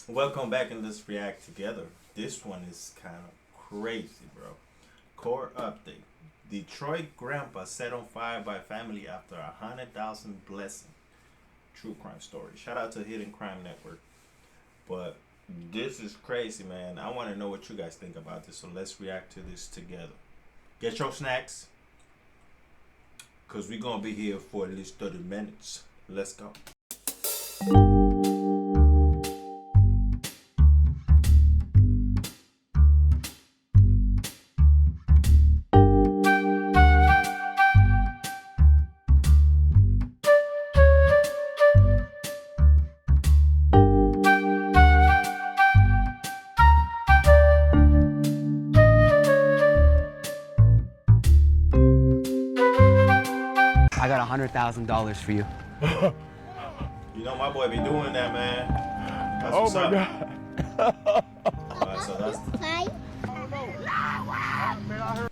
Welcome back and let's react together. This one is kind of crazy, bro. Core update. Detroit grandpa set on fire by family after 100,000 blessing. True crime story. Shout out to Hidden Crime Network. But this is crazy, man. I want to know what you guys think about this. So let's react to this together. Get your snacks. Because we're going to be here for at least 30 minutes. Let's go. I got $100,000 for you. You know my boy be doing that, man. That's Oh what's my up. God. Alright, so that's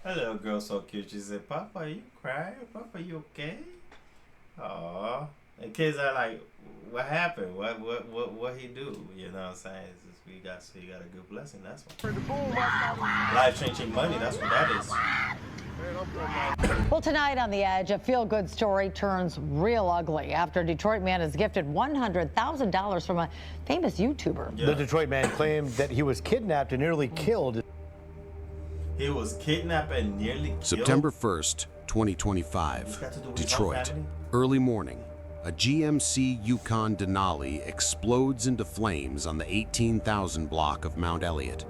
that little girl so cute. She said, "Papa, are you crying? Papa, you okay?" Aww. And kids are like, "What happened? What he do?" You know what I'm saying? It's just, he got a good blessing. That's what. Life changing money. That's what that is. Well, tonight on The Edge, a feel-good story turns real ugly after a Detroit man is gifted $100,000 from a famous YouTuber. Yeah. The Detroit man claimed that he was kidnapped and nearly killed. He was kidnapped and nearly killed. September 1st, 2025, Detroit. Early morning, a GMC Yukon Denali explodes into flames on the 18,000 block of Mount Elliott.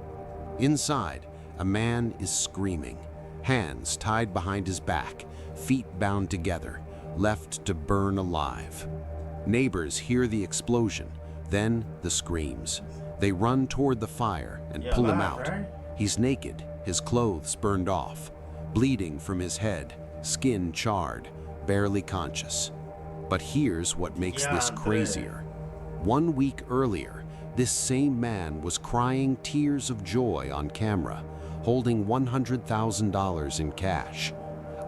Inside, a man is screaming, hands tied behind his back, feet bound together, left to burn alive. Neighbors hear the explosion, then the screams. They run toward the fire and pull him out. Right? He's naked, his clothes burned off, bleeding from his head, skin charred, barely conscious. But here's what makes this crazier. 1 week earlier, this same man was crying tears of joy on camera, holding $100,000 in cash.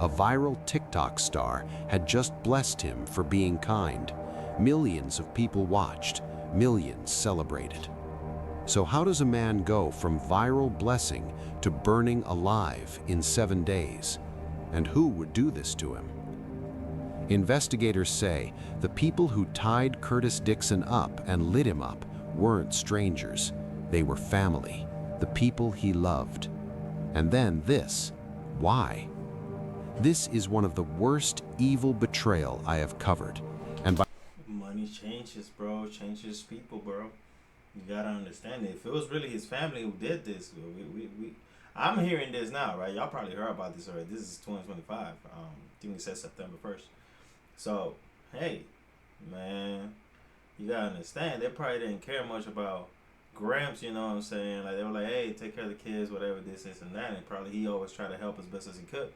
A viral TikTok star had just blessed him for being kind. Millions of people watched, millions celebrated. So how does a man go from viral blessing to burning alive in 7 days? And who would do this to him? Investigators say the people who tied Curtis Dixon up and lit him up weren't strangers. They were family, the people he loved. And then this. Why? This is one of the worst evil betrayal I have covered. And by Money changes, bro. Changes people, bro. You gotta understand it. If it was really his family who did this, I'm hearing this now, right? Y'all probably heard about this already. This is 2025. I think it says September 1st. So, hey, man, you gotta understand. They probably didn't care much about Gramps, you know what I'm saying? Like, they were like, hey, take care of the kids, whatever, this and that. And probably he always tried to help as best as he could.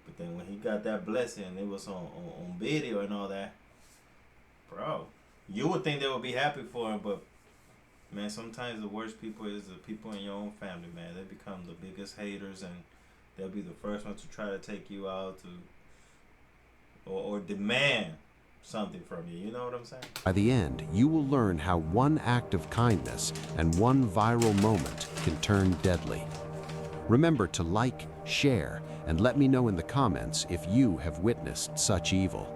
But then when he got that blessing, it was on video and all that. Bro, you would think they would be happy for him, but man, sometimes the worst people is the people in your own family, man. They become the biggest haters, and they'll be the first ones to try to take you out or demand something from you. You know what I'm saying? by the end, you will learn how one act of kindness and one viral moment can turn deadly. Remember to like, share, and let me know in the comments if you have witnessed such evil.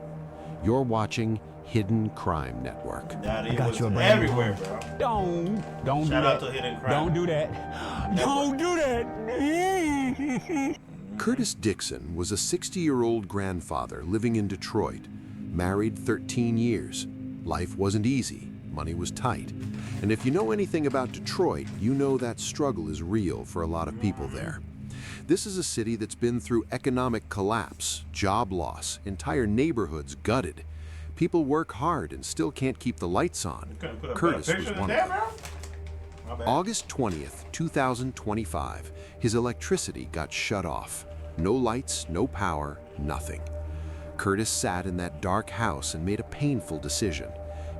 You're watching Hidden Crime Network. I got you a brand new everywhere, bro. Don't Shout do out that. to Hidden Crime. Don't do that. Don't do that. Curtis Dixon was a 60-year-old grandfather living in Detroit, married 13 years. Life wasn't easy, money was tight. And if you know anything about Detroit, you know that struggle is real for a lot of people there. This is a city that's been through economic collapse, job loss, entire neighborhoods gutted. People work hard and still can't keep the lights on. Curtis was one of them. August 20th, 2025, his electricity got shut off. No lights, no power, nothing. Curtis sat in that dark house and made a painful decision.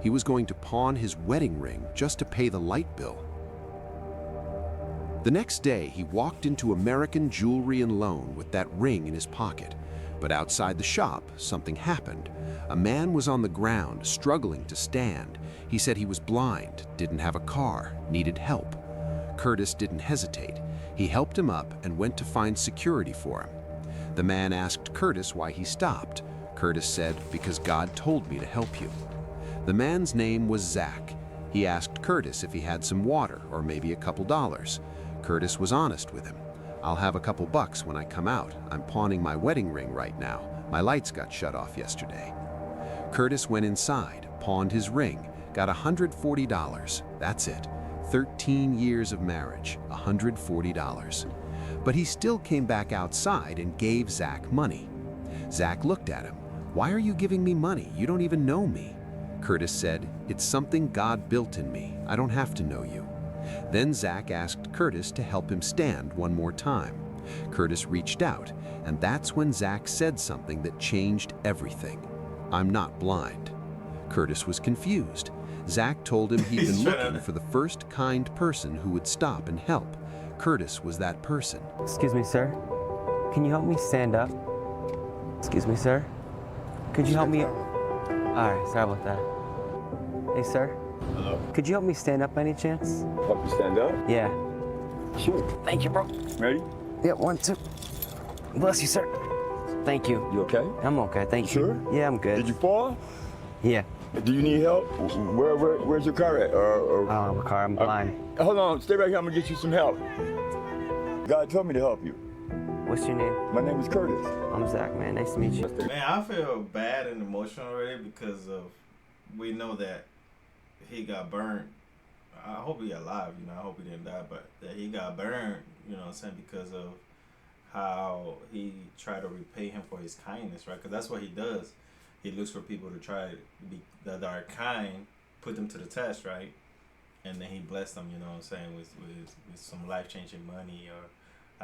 He was going to pawn his wedding ring just to pay the light bill. The next day, he walked into American Jewelry and Loan with that ring in his pocket. But outside the shop, something happened. A man was on the ground, struggling to stand. He said he was blind, didn't have a car, needed help. Curtis didn't hesitate. He helped him up and went to find security for him. The man asked Curtis why he stopped. Curtis said, "Because God told me to help you." The man's name was Zach. He asked Curtis if he had some water or maybe a couple dollars. Curtis was honest with him. "I'll have a couple bucks when I come out. I'm pawning my wedding ring right now. My lights got shut off yesterday." Curtis went inside, pawned his ring, got $140. That's it. 13 years of marriage, $140. But he still came back outside and gave Zach money. Zach looked at him. "Why are you giving me money? You don't even know me." Curtis said, "It's something God built in me. I don't have to know you." Then Zach asked Curtis to help him stand one more time. Curtis reached out, and that's when Zach said something that changed everything. "I'm not blind." Curtis was confused. Zach told him he'd been looking for the first kind person who would stop and help. Curtis was that person. Excuse me, sir. Can you help me stand up? Excuse me, sir. Could you help me? All right, sorry about that. Hey, sir. Hello? Could you help me stand up by any chance? Help you stand up? Yeah. Sure. Thank you, bro. Ready? Yeah, 1, 2. Bless you, sir. Thank you. You okay? I'm okay, thank you. Sure? Yeah, I'm good. Did you fall? Yeah. Do you need help? Where's your car at? I don't have a car, I'm blind. Hold on, stay right here. I'm gonna get you some help. God told me to help you. What's your name? My name is Curtis. I'm Zach, man. Nice to meet you. Man, I feel bad and emotional already because of we know that he got burned. I hope he alive, you know. I hope he didn't die, but that he got burned, you know what I'm saying, because of how he tried to repay him for his kindness, right? Because that's what he does. He looks for people to try to be that are kind, put them to the test, right? And then he blessed them, you know what I'm saying, with some life-changing money. Or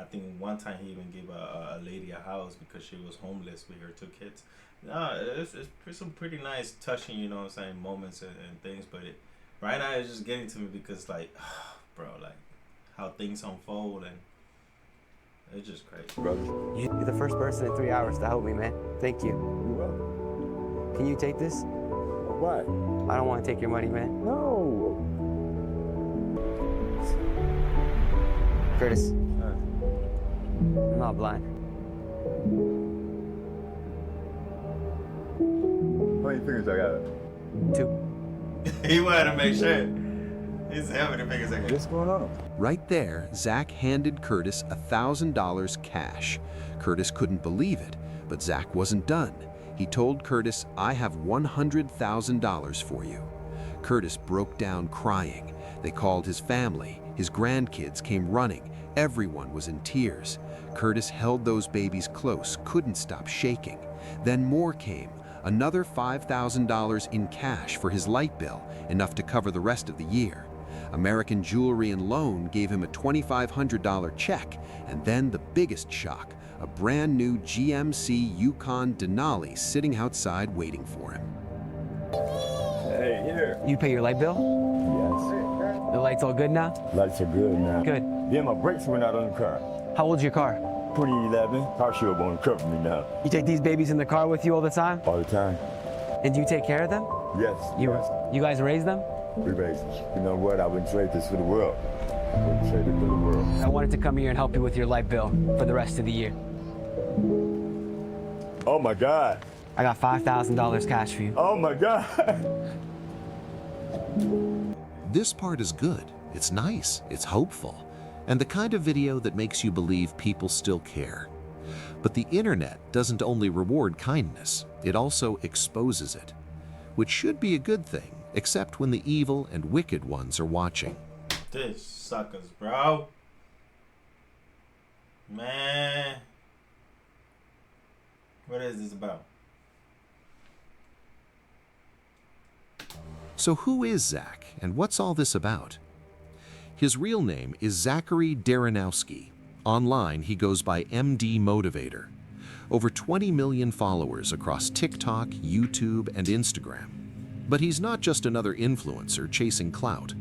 I think one time he even gave a lady a house because she was homeless with her 2 kids. No, it's some pretty nice, touching, you know what I'm saying, moments and things. But right now it's just getting to me because, like, bro, like how things unfold and it's just crazy. Brother. You're the first person in 3 hours to help me, man. Thank you. You're welcome. Can you take this? What? I don't want to take your money, man. No. Curtis. I'm not blind. How many fingers I got? 2. He wanted to make sure. He's having to make a second. What's going on? Right there, Zach handed Curtis $1,000 cash. Curtis couldn't believe it, but Zach wasn't done. He told Curtis, "I have $100,000 for you." Curtis broke down crying. They called his family. His grandkids came running. Everyone was in tears. Curtis held those babies close, couldn't stop shaking. Then more came. Another $5,000 in cash for his light bill, enough to cover the rest of the year. American Jewelry and Loan gave him a $2,500 check, and then the biggest shock, a brand new GMC Yukon Denali sitting outside waiting for him. Hey, here. You pay your light bill? Yes. The light's all good now? Lights are good now. Good. Then my brakes went out on the car. How old's your car? 2011. Car show won't cover me now. You take these babies in the car with you all the time? All the time. And do you take care of them? Yes. Yes. You guys raise them? We raised them. You know what? I wouldn't trade this for the world. I wouldn't trade it for the world. I wanted to come here and help you with your light bill for the rest of the year. Oh my God. I got $5,000 cash for you. Oh my God. This part is good. It's nice. It's hopeful. And the kind of video that makes you believe people still care. But the internet doesn't only reward kindness, it also exposes it. Which should be a good thing, except when the evil and wicked ones are watching. This suckers, bro. Man. What is this about? So who is Zach, and what's all this about? His real name is Zachary Daranowski. Online, he goes by MD Motivator. Over 20 million followers across TikTok, YouTube, and Instagram. But he's not just another influencer chasing clout.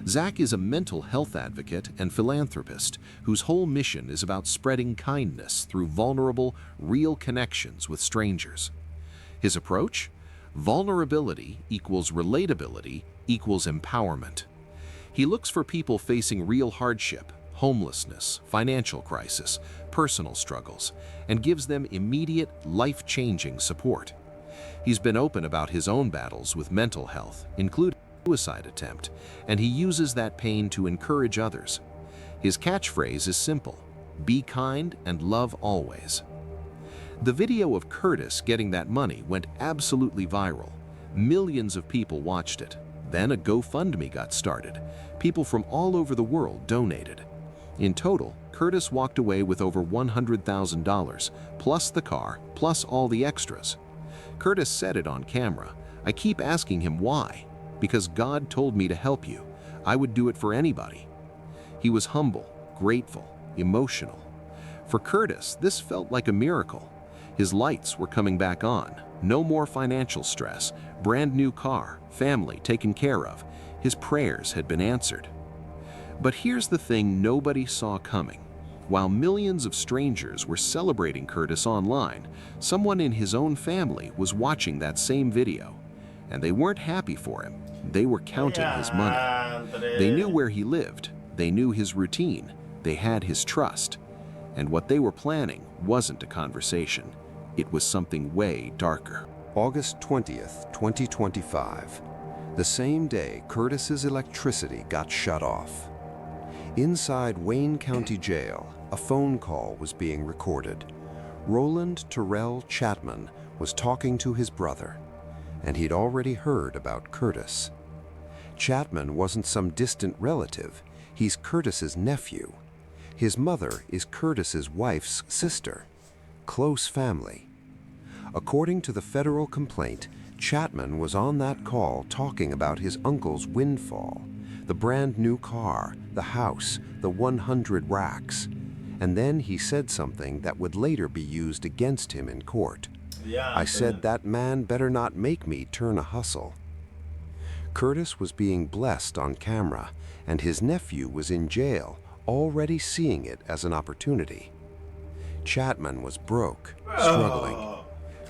Zach is a mental health advocate and philanthropist whose whole mission is about spreading kindness through vulnerable, real connections with strangers. His approach? Vulnerability equals relatability equals empowerment. He looks for people facing real hardship, homelessness, financial crisis, personal struggles, and gives them immediate, life-changing support. He's been open about his own battles with mental health, including a suicide attempt, and he uses that pain to encourage others. His catchphrase is simple: be kind and love always. The video of Curtis getting that money went absolutely viral. Millions of people watched it. Then a GoFundMe got started. People from all over the world donated. In total, Curtis walked away with over $100,000, plus the car, plus all the extras. Curtis said it on camera. I keep asking him why. Because God told me to help you. I would do it for anybody. He was humble, grateful, emotional. For Curtis, this felt like a miracle. His lights were coming back on. No more financial stress, brand new car, family taken care of. His prayers had been answered. But here's the thing nobody saw coming. While millions of strangers were celebrating Curtis online, someone in his own family was watching that same video. And they weren't happy for him. They were counting his money. They knew where he lived. They knew his routine. They had his trust. And what they were planning wasn't a conversation. It was something way darker. August 20th, 2025. The same day Curtis's electricity got shut off. Inside Wayne County Jail, a phone call was being recorded. Roland Terrell Chapman was talking to his brother, and he'd already heard about Curtis. Chapman wasn't some distant relative. He's Curtis's nephew. His mother is Curtis's wife's sister. Close family. According to the federal complaint, Chapman was on that call talking about his uncle's windfall, the brand new car, the house, the 100 racks. And then he said something that would later be used against him in court. I said that man better not make me turn a hustle. Curtis was being blessed on camera, and his nephew was in jail, already seeing it as an opportunity. Chapman was broke, struggling.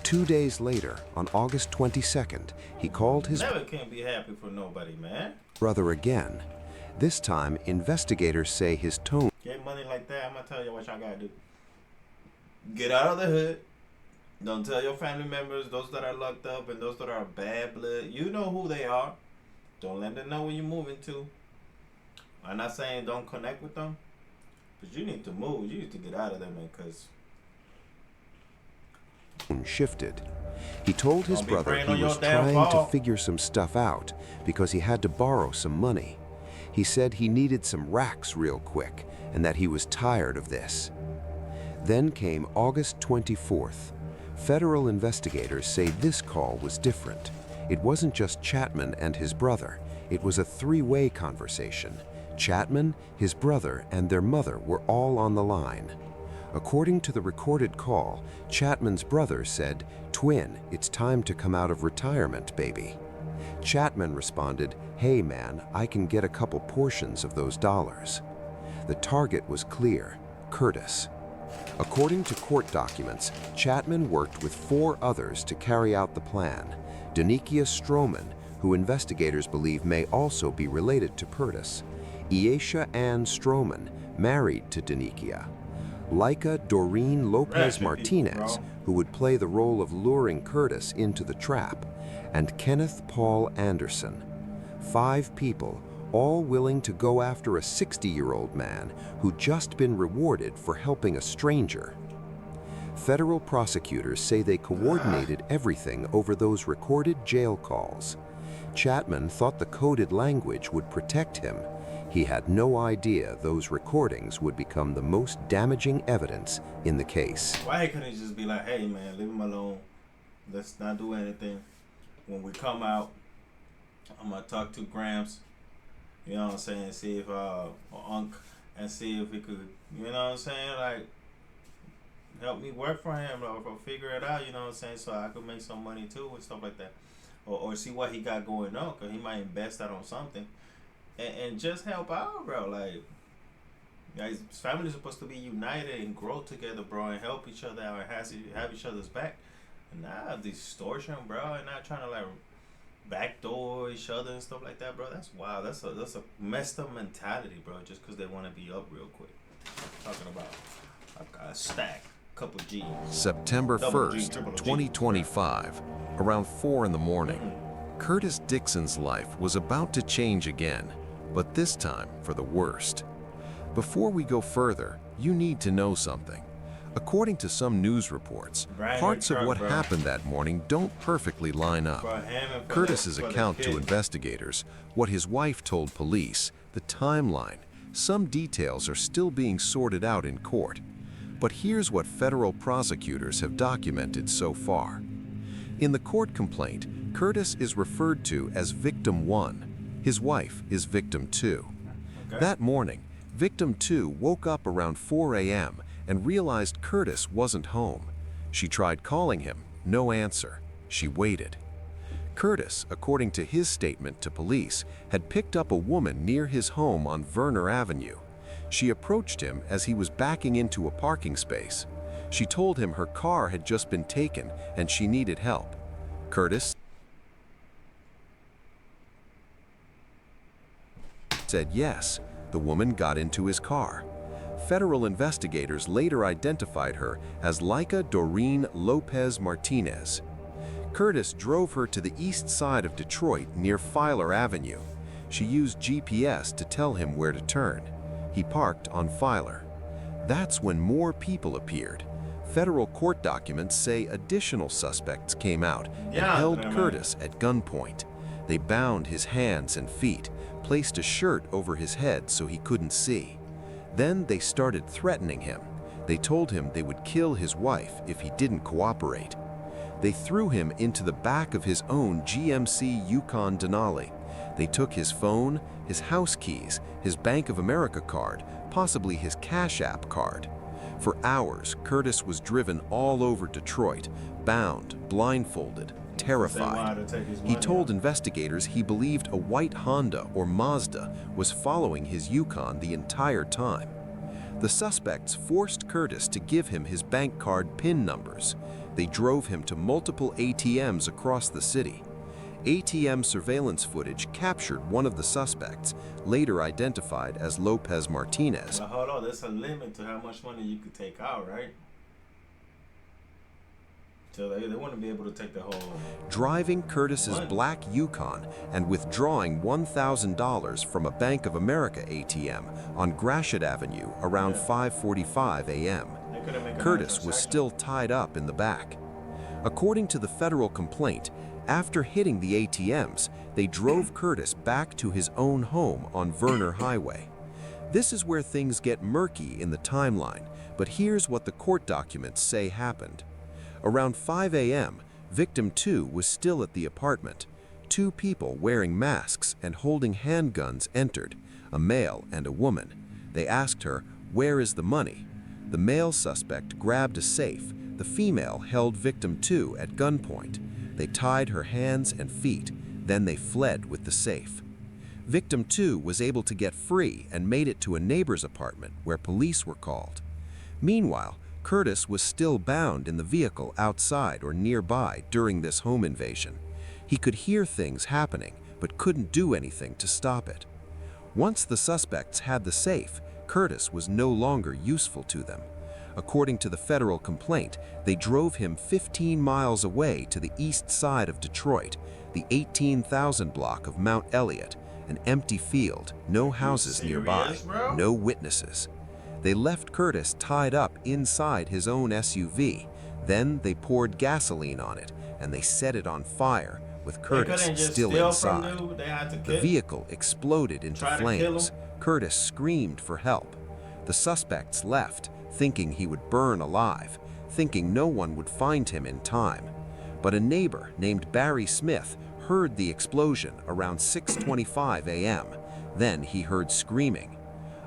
2 days later, on August 22nd, he called his Never can be happy for nobody, man. brother again. This time, investigators say his tone Get money like that, I'm gonna tell you what y'all gotta do. Get out of the hood. Don't tell your family members, those that are locked up and those that are bad blood. You know who they are. Don't let them know where you're moving to. I'm not saying don't connect with them, but you need to move. You need to get out of there, man, because shifted. He told his Don't be brother praying he on your was damn trying fall. to figure some stuff out because he had to borrow some money. He said he needed some racks real quick and that he was tired of this. Then came August 24th. Federal investigators say this call was different. It wasn't just Chapman and his brother. It was a three-way conversation. Chapman, his brother, and their mother were all on the line. According to the recorded call, Chapman's brother said, "Twin, it's time to come out of retirement, baby." Chapman responded, "Hey man, I can get a couple portions of those dollars." The target was clear: Curtis. According to court documents, Chapman worked with 4 others to carry out the plan. Danikia Stroman, who investigators believe may also be related to Curtis. Iesha Ann Stroman, married to Danikia. Laika Doreen Lopez Martinez, who would play the role of luring Curtis into the trap. And Kenneth Paul Anderson. 5 people, all willing to go after a 60-year-old man who'd just been rewarded for helping a stranger. Federal prosecutors say they coordinated everything over those recorded jail calls. Chapman thought the coded language would protect him. He had no idea those recordings would become the most damaging evidence in the case. Why couldn't he just be like, hey man, leave him alone. Let's not do anything. When we come out, I'm gonna talk to Gramps, you know what I'm saying, see if or Unc, and see if he could, you know what I'm saying, like help me work for him or figure it out, you know what I'm saying, so I could make some money too and stuff like that. or see what he got going on, because he might invest that on something, and just help out, bro. Like, guys, families are supposed to be united and grow together, bro, and help each other out and have each other's back. And not distortion, bro, and not trying to like backdoor each other and stuff like that, bro. That's wild. That's a messed up mentality, bro. Just because they want to be up real quick. Talking about a stack, couple G. September Double G, 1st, triple G. 2025, around 4 in the morning, Curtis Dixon's life was about to change again, but this time for the worst. Before we go further, you need to know something. According to some news reports, parts of what happened that morning don't perfectly line up. Curtis's account to investigators, what his wife told police, the timeline, some details are still being sorted out in court. But here's what federal prosecutors have documented so far. In the court complaint, Curtis is referred to as Victim 1. His wife is Victim 2. That morning, Victim 2 woke up around 4 a.m. and realized Curtis wasn't home. She tried calling him, no answer. She waited. Curtis, according to his statement to police, had picked up a woman near his home on Verner Avenue. She approached him as he was backing into a parking space. She told him her car had just been taken and she needed help. Curtis said yes. The woman got into his car. Federal investigators later identified her as Laika Doreen Lopez Martinez. Curtis drove her to the east side of Detroit near Filer Avenue. She used GPS to tell him where to turn. He parked on Filer. That's when more people appeared. Federal court documents say additional suspects came out and held Curtis at gunpoint. They bound his hands and feet, placed a shirt over his head so he couldn't see. Then they started threatening him. They told him they would kill his wife if he didn't cooperate. They threw him into the back of his own GMC Yukon Denali. They took his phone, his house keys, his Bank of America card, possibly his Cash App card. For hours, Curtis was driven all over Detroit, bound, blindfolded, terrified. He told investigators he believed a white Honda or Mazda was following his Yukon the entire time. The suspects forced Curtis to give him his bank card PIN numbers. They drove him to multiple ATMs across the city. ATM surveillance footage captured one of the suspects, later identified as Lopez Martinez. But hold on, there's a limit to how much money you could take out, right? So they wouldn't be able to take the whole... Driving Curtis's black Yukon and withdrawing $1,000 from a Bank of America ATM on Gratiot Avenue around 5:45 a.m. Curtis was still tied up in the back. According to the federal complaint, after hitting the ATMs, they drove Curtis back to his own home on Verner Highway. This is where things get murky in the timeline, but here's what the court documents say happened. Around 5 a.m., Victim 2 was still at the apartment. Two people wearing masks and holding handguns entered, a male and a woman. They asked her, "Where is the money?" The male suspect grabbed a safe. The female held Victim 2 at gunpoint. They tied her hands and feet. Then they fled with the safe. Victim 2 was able to get free and made it to a neighbor's apartment where police were called. Meanwhile, Curtis was still bound in the vehicle outside or nearby during this home invasion. He could hear things happening, but couldn't do anything to stop it. Once the suspects had the safe, Curtis was no longer useful to them. According to the federal complaint, they drove him 15 miles away to the east side of Detroit, the 18,000 block of Mount Elliott, an empty field, no houses nearby, no witnesses. They left Curtis tied up inside his own SUV. Then they poured gasoline on it, and they set it on fire, with Curtis still inside. The vehicle exploded into flames. Curtis screamed for help. The suspects left, thinking he would burn alive, thinking no one would find him in time. But a neighbor named Barry Smith heard the explosion around 6:25 a.m. Then he heard screaming.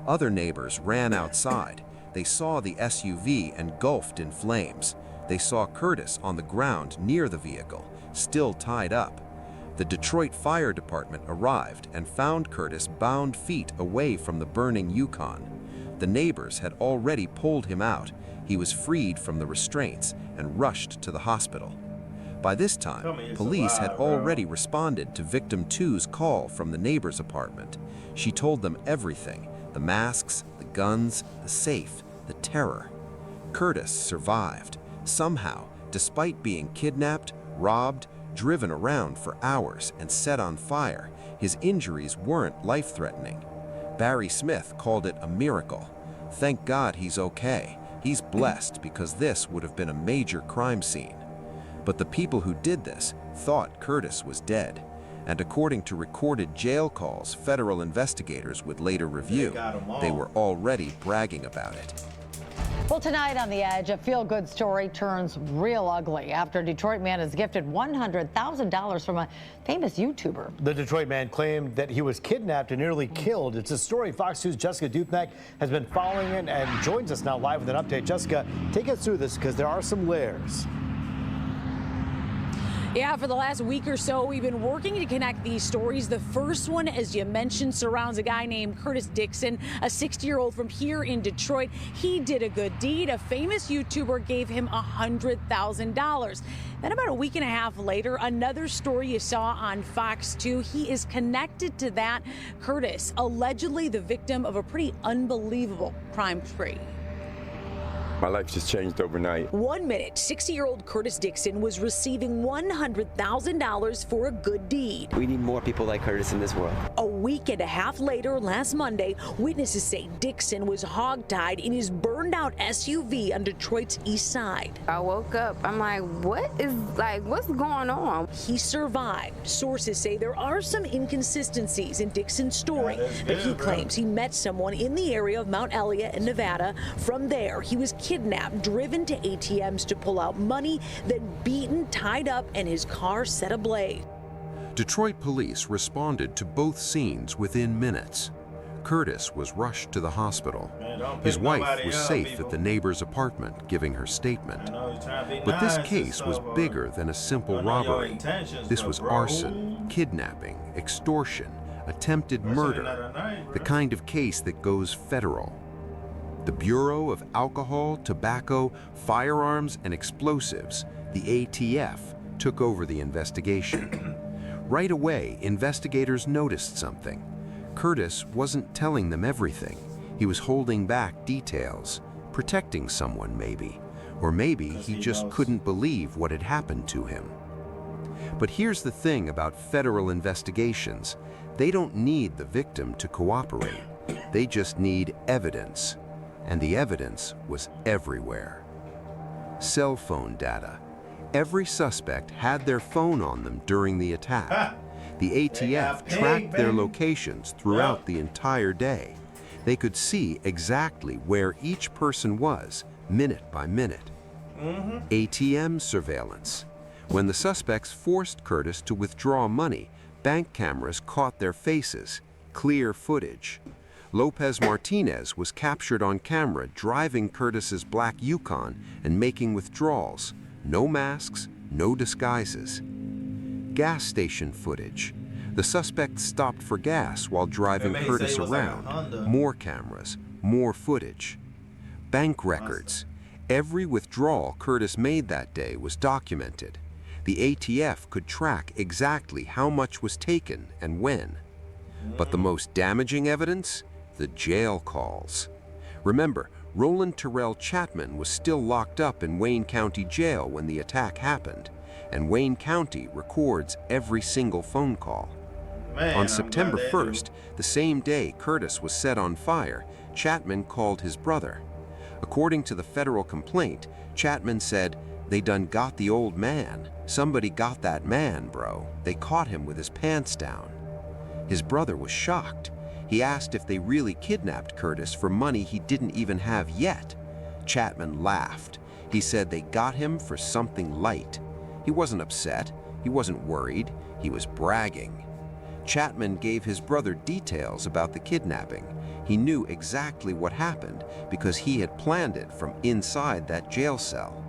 Other neighbors ran outside. They saw the SUV engulfed in flames. They saw Curtis on the ground near the vehicle, still tied up. The Detroit Fire Department arrived and found Curtis bound feet away from the burning Yukon. The neighbors had already pulled him out. He was freed from the restraints and rushed to the hospital. By this time, police had already responded to victim 2's call from the neighbor's apartment. She told them everything: the masks, the guns, the safe, the terror. Curtis survived. Somehow, despite being kidnapped, robbed, driven around for hours, and set on fire, his injuries weren't life-threatening. Barry Smith called it a miracle. Thank God he's okay. He's blessed, because this would have been a major crime scene. But the people who did this thought Curtis was dead. And according to recorded jail calls federal investigators would later review, they were already bragging about it. Well, tonight on The Edge, a feel-good story turns real ugly after a Detroit man is gifted $100,000 from a famous YouTuber. The Detroit man claimed that he was kidnapped and nearly killed. It's a story Fox News' Jessica Dupnack has been following it and joins us now live with an update. Jessica, take us through this because there are some layers. Yeah, for the last week or so, we've been working to connect these stories. The first one, as you mentioned, surrounds a guy named Curtis Dixon, a 60-year-old from here in Detroit. He did a good deed. A famous YouTuber gave him $100,000. Then about a week and a half later, another story you saw on Fox 2. He is connected to that. Curtis, allegedly the victim of a pretty unbelievable crime spree. My life just changed overnight. 1 minute, 60-year-old Curtis Dixon was receiving $100,000 for a good deed. We need more people like Curtis in this world. A week and a half later, last Monday, witnesses say Dixon was hogtied in his burned-out SUV on Detroit's east side. I woke up, I'm like, what's going on? He survived. Sources say there are some inconsistencies in Dixon's story, but he claims he met someone in the area of Mount Elliott in Nevada. From there, he was kidnapped, driven to ATMs to pull out money, then beaten, tied up, and his car set ablaze. Detroit police responded to both scenes within minutes. Curtis was rushed to the hospital. His wife was safe at the neighbor's apartment, giving her statement. But this case was bigger than a simple robbery. This was arson, kidnapping, extortion, attempted murder, the kind of case that goes federal. The Bureau of Alcohol, Tobacco, Firearms, and Explosives, the ATF, took over the investigation. Right away, investigators noticed something. Curtis wasn't telling them everything. He was holding back details, protecting someone maybe, or maybe he just couldn't believe what had happened to him. But here's the thing about federal investigations. They don't need the victim to cooperate. They just need evidence. And the evidence was everywhere. Cell phone data. Every suspect had their phone on them during the attack. The ATF tracked their locations throughout the entire day. They could see exactly where each person was, minute by minute. ATM surveillance. When the suspects forced Curtis to withdraw money, bank cameras caught their faces. Clear footage. Lopez Martinez was captured on camera driving Curtis's black Yukon and making withdrawals. No masks, no disguises. Gas station footage. The suspect stopped for gas while driving Curtis around. More cameras, more footage. Bank records. Every withdrawal Curtis made that day was documented. The ATF could track exactly how much was taken and when. But the most damaging evidence? The jail calls. Remember, Roland Terrell Chapman was still locked up in Wayne County Jail when the attack happened, and Wayne County records every single phone call. On September 1st, the same day Curtis was set on fire, Chapman called his brother. According to the federal complaint, Chapman said, "They done got the old man. Somebody got that man, bro. They caught him with his pants down." His brother was shocked. He asked if they really kidnapped Curtis for money he didn't even have yet. Chapman laughed. He said they got him for something light. He wasn't upset. He wasn't worried. He was bragging. Chapman gave his brother details about the kidnapping. He knew exactly what happened because he had planned it from inside that jail cell.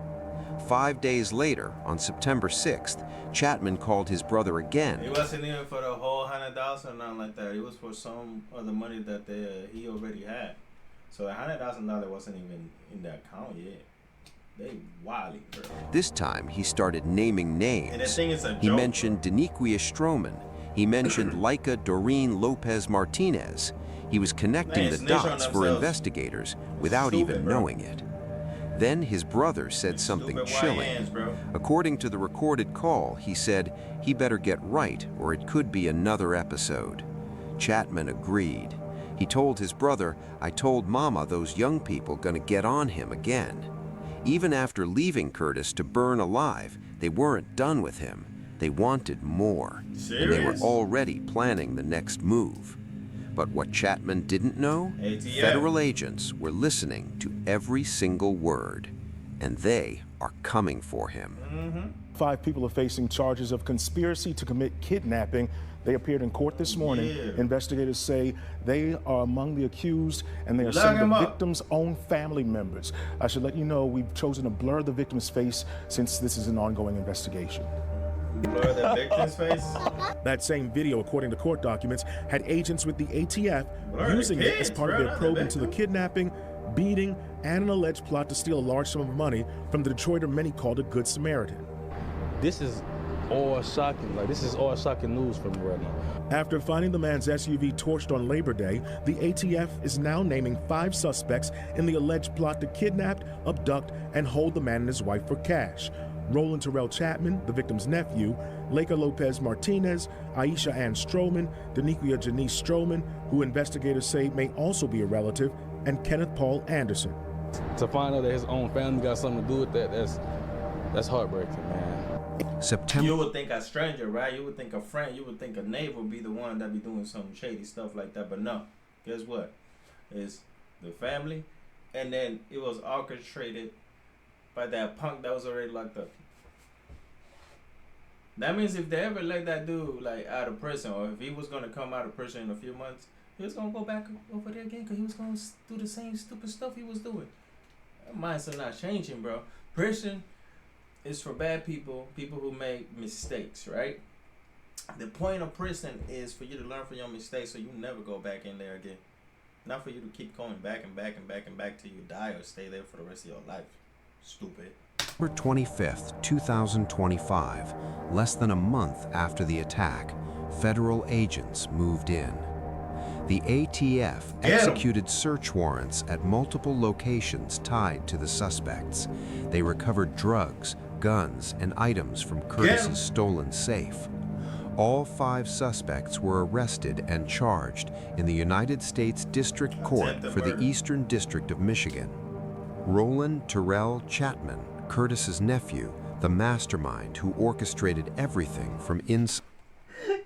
5 days later, on September 6th, Chapman called his brother again. It wasn't even for the whole $100,000 or nothing like that. It was for some other money that he already had. So the $100,000 wasn't even in the account yet. They wily, bro. This time, he started naming names. And the thing is a joke, he mentioned Daniquia Stroman. He mentioned Laika Doreen Lopez Martinez. He was connecting the dots for investigators without even knowing it. Then his brother said something chilling. According to the recorded call, he said he better get right or it could be another episode. Chapman agreed. He told his brother, "I told Mama those young people gonna get on him again." Even after leaving Curtis to burn alive, they weren't done with him. They wanted more. Serious? And they were already planning the next move. But what Chapman didn't know, ATF. federal agents were listening to every single word, and they are coming for him. 5 people are facing charges of conspiracy to commit kidnapping. They appeared in court this morning. Investigators say they are among the accused, and they are some of the victims' own family members. I should let you know we've chosen to blur the victim's face since this is an ongoing investigation. Blur the victim's face? That same video, according to court documents, had agents with the ATF Blur using the it as kids, part of bro, their not probe the into the kidnapping, beating, and an alleged plot to steal a large sum of money from the Detroiter many called a Good Samaritan. This is all shocking. Like, this is all shocking news for me right now. After finding the man's SUV torched on Labor Day, the ATF is now naming 5 suspects in the alleged plot to kidnap, abduct, and hold the man and his wife for cash. Roland Terrell Chapman, the victim's nephew, Laika Lopez Martinez, Aisha Ann Stroman, Daniquia Janice Stroman, who investigators say may also be a relative, and Kenneth Paul Anderson. To find out that his own family got something to do with that, that's heartbreaking, man. September. You would think a stranger, right? You would think a friend. You would think a neighbor would be the one that be doing some shady stuff like that. But no. Guess what? It's the family. And then it was orchestrated by that punk that was already locked up. That means if they ever let that dude like out of prison, or if he was going to come out of prison in a few months, he was going to go back over there again because he was going to do the same stupid stuff he was doing. That mindset not changing, bro. Prison is for bad people, people who make mistakes, right? The point of prison is for you to learn from your mistakes so you never go back in there again. Not for you to keep going back and back and back and back till you die or stay there for the rest of your life. Stupid. September 25th, 2025, less than a month after the attack, federal agents moved in. The ATF executed search warrants at multiple locations tied to the suspects. They recovered drugs, guns, and items from Curtis's stolen safe. All 5 suspects were arrested and charged in the United States District Court for the Eastern District of Michigan. Roland Terrell Chapman, Curtis's nephew, the mastermind who orchestrated everything from inside.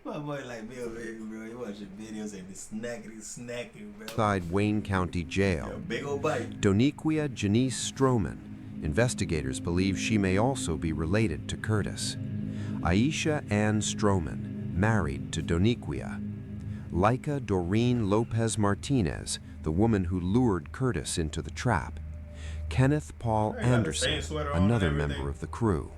My boy like me over here, bro. He watching videos and he's snacking, bro. Inside Wayne County Jail. Big old bite. Daniquia Janice Stroman. Investigators believe she may also be related to Curtis. Aisha Ann Stroman, married to Daniquia. Laika Doreen Lopez Martinez, the woman who lured Curtis into the trap. Kenneth Paul Anderson, another member of the crew.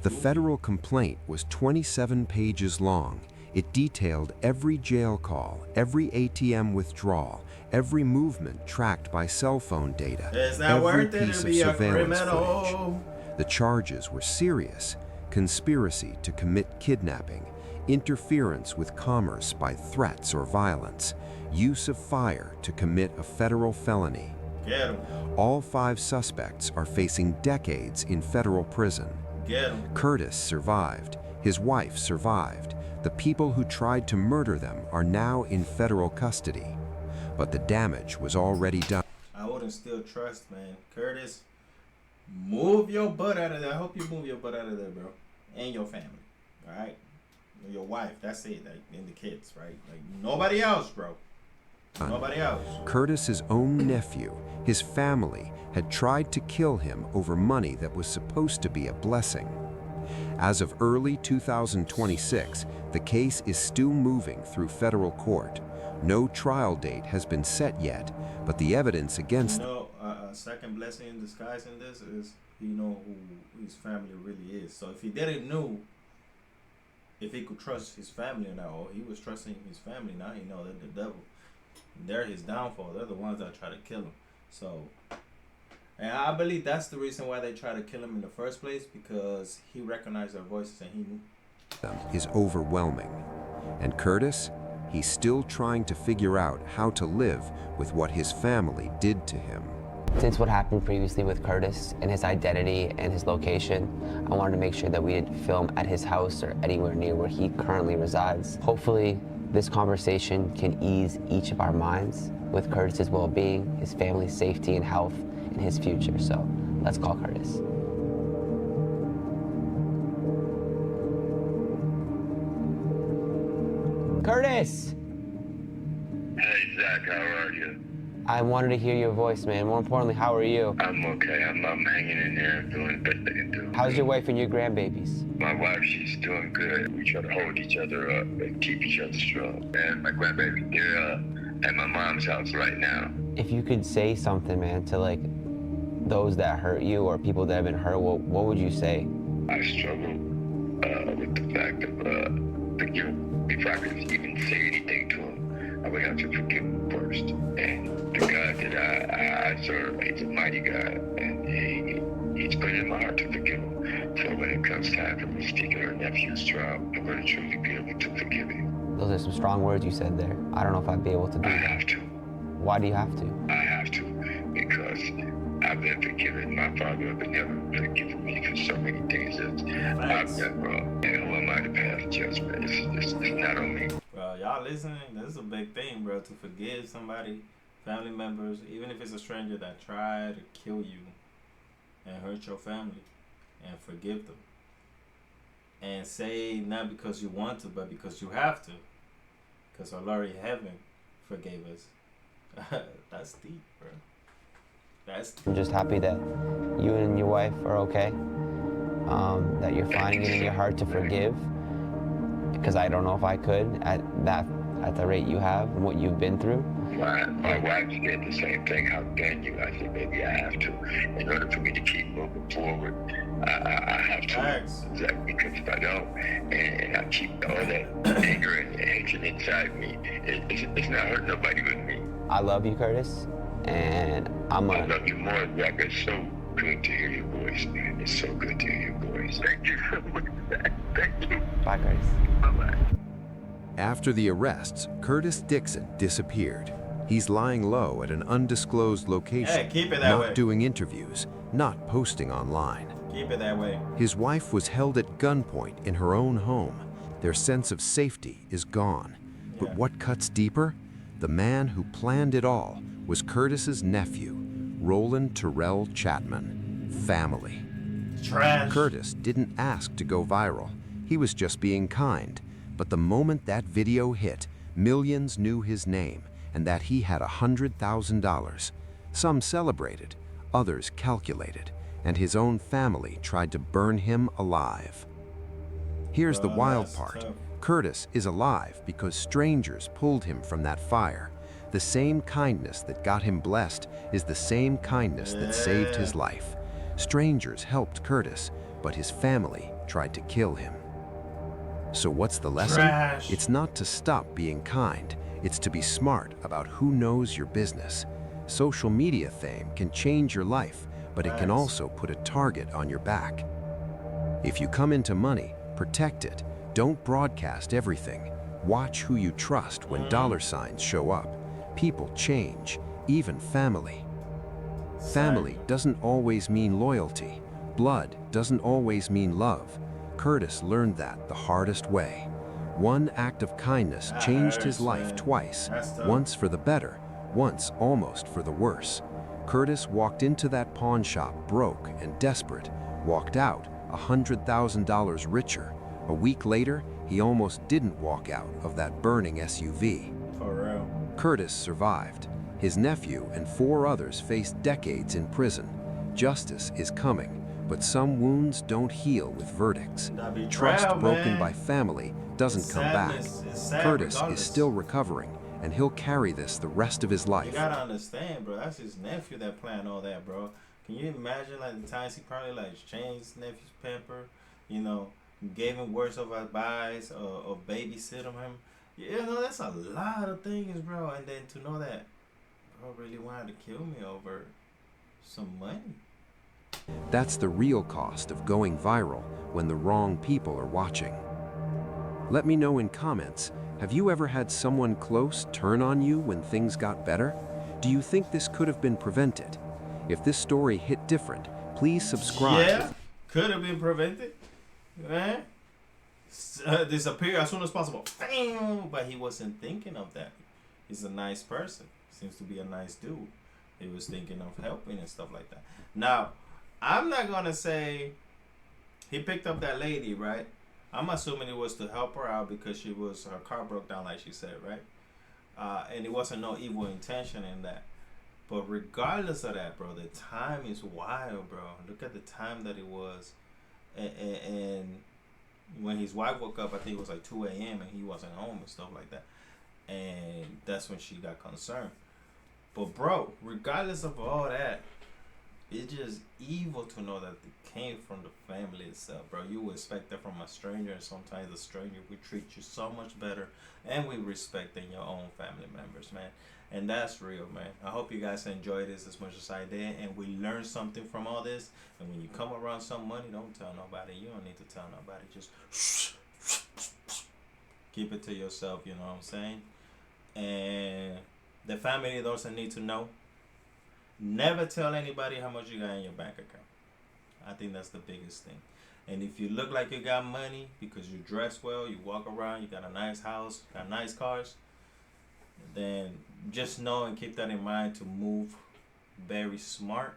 The federal complaint was 27 pages long. It detailed every jail call, every ATM withdrawal, every movement tracked by cell phone data, every piece of surveillance footage. The charges were serious: conspiracy to commit kidnapping, interference with commerce by threats or violence, use of fire to commit a federal felony. All 5 suspects are facing decades in federal prison. Curtis survived. His wife survived. The people who tried to murder them are now in federal custody. But the damage was already done. I wouldn't still trust, man. Curtis, move your butt out of there. I hope you move your butt out of there, bro. And your family, all right? Your wife, that's it, like, and the kids, right? Like, nobody else, bro. Nobody else. Curtis's own nephew, his family, had tried to kill him over money that was supposed to be a blessing. As of early 2026, the case is still moving through federal court. No trial date has been set yet, but the evidence against a second blessing in disguise in this is he know who his family really is. So if he didn't know if he could trust his family or not, or he was trusting his family, now he know they're the devil. They're his downfall. They're the ones that try to kill him. So, and I believe that's the reason why they try to kill him in the first place, because he recognized their voices and he knew. Is overwhelming. And Curtis, he's still trying to figure out how to live with what his family did to him. Since what happened previously with Curtis and his identity and his location, I wanted to make sure that we didn't film at his house or anywhere near where he currently resides. Hopefully, this conversation can ease each of our minds with Curtis's well-being, his family's safety and health, and his future. So let's call Curtis. Curtis! Hey, Zach, how are you? I wanted to hear your voice, man. More importantly, how are you? I'm okay. I'm hanging in there. I'm doing the best I can do. How's your wife and your grandbabies? My wife, she's doing good. We try to hold each other up and keep each other strong. And my grandbaby, they're at my mom's house right now. If you could say something, man, to like those that hurt you or people that have been hurt, what would you say? I struggle with the fact of forgiving. Before I could even say anything to him, I would have to forgive him first. And the God that I serve, he's a mighty God, and he's put it in my heart to forgive him. So when it comes time for me speaking our nephew's trial, I'm going to truly be able to forgive him. Those are some strong words you said there. I don't know if I'd be able to do that. I have to. Why do you have to? I have to, because I've been forgiven. My father has never forgiven me for so many things that I've done wrong. And who am I to pass judgment? It's not on me. Bro, y'all listening? This is a big thing, bro, to forgive somebody, family members, even if it's a stranger that tried to kill you and hurt your family, and forgive them. And say not because you want to, but because you have to. Because our Lord in heaven forgave us. That's deep, bro. That's deep. I'm just happy that you and your wife are okay. That you're finding it in your heart to forgive. Because I don't know if I could at the rate you have and what you've been through. My wife said the same thing. How can you? I said, maybe I have to. In order for me to keep moving forward, I have to. Because if I don't, and I keep all that anger and hatred inside me, it's not hurting nobody but me. I love you, Curtis, and I love you more, Zach. It's so good to hear your voice. It's so good to hear your voice. Thank you so much, Zach. Thank you. Bye, Curtis. Bye-bye. After the arrests, Curtis Dixon disappeared. He's lying low at an undisclosed location, keep it that not way. doing interviews, not posting online. Keep it that way. His wife was held at gunpoint in her own home. Their sense of safety is gone. But what cuts deeper? The man who planned it all was Curtis's nephew, Roland Terrell Chapman. Family. Trash. Curtis didn't ask to go viral. He was just being kind. But the moment that video hit, millions knew his name and that he had $100,000. Some celebrated, others calculated, and his own family tried to burn him alive. Here's the wild part. Curtis is alive because strangers pulled him from that fire. The same kindness that got him blessed is the same kindness that saved his life. Strangers helped Curtis, but his family tried to kill him. So what's the lesson? Trash. It's not to stop being kind. It's to be smart about who knows your business. Social media fame can change your life, but it can also put a target on your back. If you come into money, protect it. Don't broadcast everything. Watch who you trust when dollar signs show up. People change, even family. Family doesn't always mean loyalty. Blood doesn't always mean love. Curtis learned that the hardest way. One act of kindness changed his life twice, once for the better, once almost for the worse. Curtis walked into that pawn shop broke and desperate, walked out $100,000 richer. A week later, he almost didn't walk out of that burning SUV. For real. Curtis survived. His nephew and 4 others faced decades in prison. Justice is coming, but some wounds don't heal with verdicts. Trust broken by family doesn't come back. Curtis is still recovering, and he'll carry this the rest of his life. You gotta understand, bro. That's his nephew that planned all that, bro. Can you imagine like the times he probably like changed his nephew's pamper, you know, gave him words of advice or babysit him? You know, that's a lot of things, bro. And then to know that bro really wanted to kill me over some money. That's the real cost of going viral when the wrong people are watching. Let me know in comments, have you ever had someone close turn on you when things got better? Do you think this could have been prevented? If this story hit different, please subscribe. Yeah, could have been prevented. Man. Disappear as soon as possible. Bam! But he wasn't thinking of that. He's a nice person. Seems to be a nice dude. He was thinking of helping and stuff like that. Now, I'm not going to say he picked up that lady, right? I'm assuming it was to help her out because her car broke down, like she said, right? And it wasn't no evil intention in that. But regardless of that, bro, the time is wild, bro. Look at the time that it was. And when his wife woke up, I think it was like 2 a.m. and he wasn't home and stuff like that. And that's when she got concerned. But, bro, regardless of all that, it's just evil to know that it came from the family itself, bro. You would expect that from a stranger, and sometimes a stranger would treat you so much better and we respect than your own family members, man. And that's real, man. I hope you guys enjoyed this as much as I did, and we learned something from all this. And when you come around some money, don't tell nobody. You don't need to tell nobody. Just keep it to yourself, you know what I'm saying? And the family doesn't need to know. Never tell anybody how much you got in your bank account. I think that's the biggest thing. And if you look like you got money because you dress well, you walk around, you got a nice house, got nice cars, then just know and keep that in mind to move very smart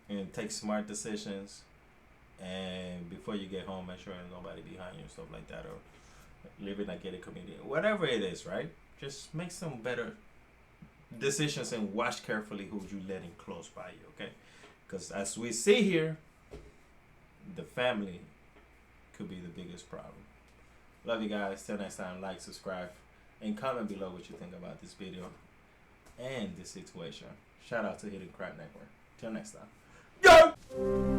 and take smart decisions. And before you get home, make sure there's nobody behind you and stuff like that, or live in a gated community, whatever it is, right? Just make some better decisions and watch carefully who you letting close by you, okay? Because as we see here, the family could be the biggest problem. Love you guys. Till next time, like, subscribe, and comment below what you think about this video and this situation. Shout out to Hidden Crack Network. Till next time. Yo!